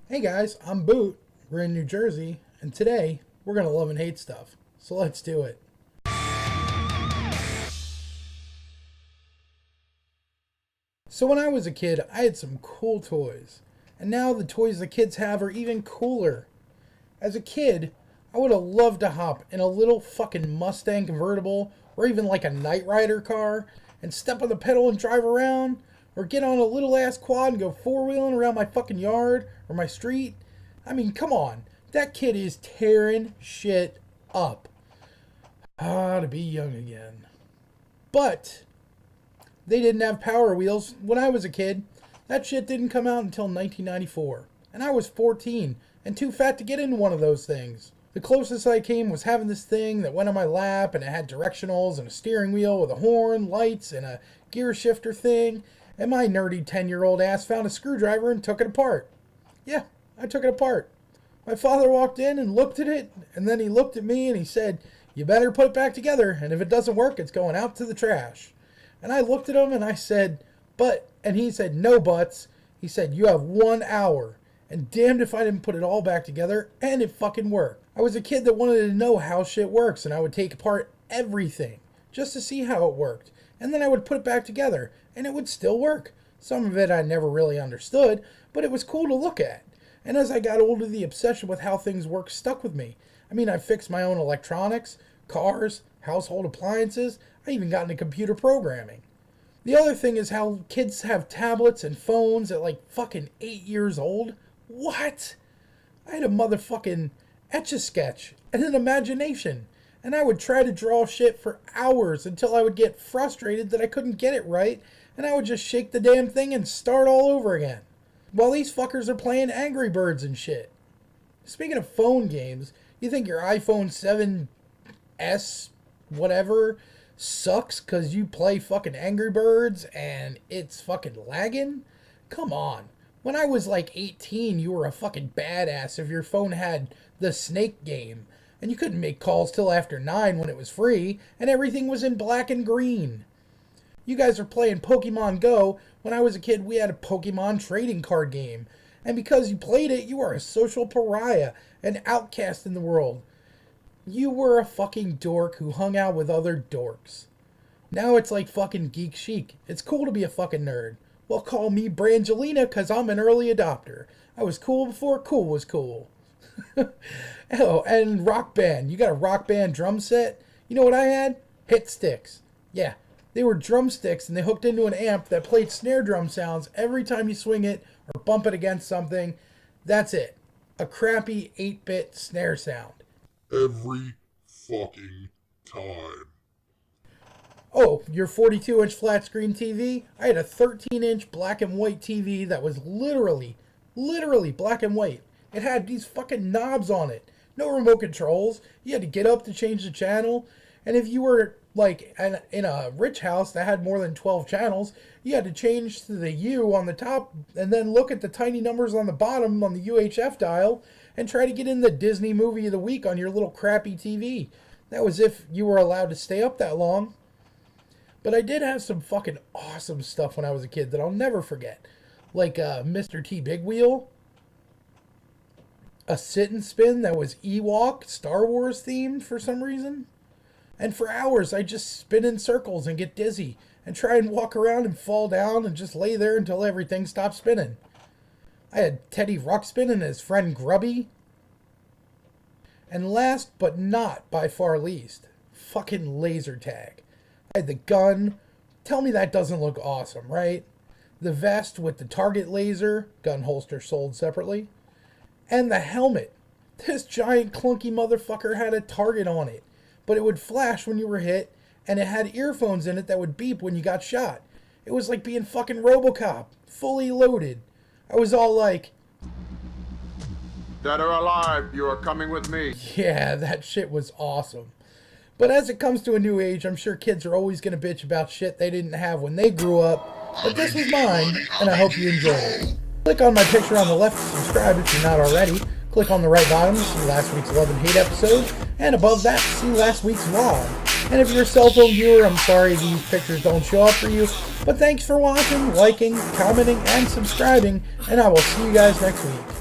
Hey guys, I'm Boot. We're in New Jersey, and today we're gonna love and hate stuff. So let's do it. So when I was a kid, I had some cool toys. And now the toys the kids have are even cooler. As a kid, I would have loved to hop in a little fucking Mustang convertible or even like a Knight Rider car and step on the pedal and drive around, or get on a little ass quad and go four-wheeling around my fucking yard or my street. I mean, come on. That kid is tearing shit up. Ah, to be young again. But they didn't have Power Wheels when I was a kid. That shit didn't come out until 1994. And I was 14 and too fat to get into one of those things. The closest I came was having this thing that went on my lap and it had directionals and a steering wheel with a horn, lights, and a gear shifter thing. And my nerdy 10-year-old ass found a screwdriver and took it apart. Yeah, I took it apart. My father walked in and looked at it, and then he looked at me and he said, "You better put it back together, and if it doesn't work, it's going out to the trash." And I looked at him and I said, "But," and he said, "No buts." He said, "You have 1 hour." And damned if I didn't put it all back together, and it fucking worked. I was a kid that wanted to know how shit works, and I would take apart everything just to see how it worked. And then I would put it back together, and it would still work. Some of it I never really understood, but it was cool to look at. And as I got older, the obsession with how things work stuck with me. I mean, I fixed my own electronics, cars, household appliances. I even got into computer programming. The other thing is how kids have tablets and phones at like fucking 8 years old. What? I had a motherfucking Etch-a-Sketch and an imagination. And I would try to draw shit for hours until I would get frustrated that I couldn't get it right. And I would just shake the damn thing and start all over again. While these fuckers are playing Angry Birds and shit. Speaking of phone games, you think your iPhone 7S whatever sucks because you play fucking Angry Birds and it's fucking lagging? Come on. When I was like 18, you were a fucking badass if your phone had the Snake game. And you couldn't make calls till after 9 when it was free, and everything was in black and green. You guys are playing Pokemon Go. When I was a kid, we had a Pokemon trading card game. And because you played it, you are a social pariah, an outcast in the world. You were a fucking dork who hung out with other dorks. Now it's like fucking geek chic. It's cool to be a fucking nerd. Well, call me Brangelina because I'm an early adopter. I was cool before cool was cool. Oh, and Rock Band. You got a Rock Band drum set? You know what I had? Hit sticks. Yeah, they were drumsticks and they hooked into an amp that played snare drum sounds every time you swing it or bump it against something. That's it. A crappy 8-bit snare sound. Every fucking time. Oh, your 42-inch flat screen TV? I had a 13-inch black and white TV that was literally black and white. It had these fucking knobs on it. No remote controls. You had to get up to change the channel. And if you were like in a rich house that had more than 12 channels, you had to change to the U on the top and then look at the tiny numbers on the bottom on the UHF dial and try to get in the Disney movie of the week on your little crappy TV. That was if you were allowed to stay up that long. But I did have some fucking awesome stuff when I was a kid that I'll never forget. Like Mr. T Big Wheel. A sit and spin that was Ewok, Star Wars themed for some reason. And for hours I just spin in circles and get dizzy. And try and walk around and fall down and just lay there until everything stopped spinning. I had Teddy Ruxpin and his friend Grubby. And last but not by far least, fucking laser tag. I had the gun. Tell me that doesn't look awesome, right? The vest with the target laser, gun holster sold separately. And the helmet. This giant clunky motherfucker had a target on it. But it would flash when you were hit, and it had earphones in it that would beep when you got shot. It was like being fucking RoboCop, fully loaded. I was all like, "Dead or alive, you are coming with me." yeah, that shit was awesome. But as it comes to a new age, I'm sure kids are always going to bitch about shit they didn't have when they grew up. But this was mine, and I hope you enjoy it. Click on my picture on the left to subscribe if you're not already. Click on the right bottom to see last week's Love and Hate episode. And above that, see last week's vlog. And if you're a cell phone viewer, I'm sorry these pictures don't show up for you. But thanks for watching, liking, commenting, and subscribing. And I will see you guys next week.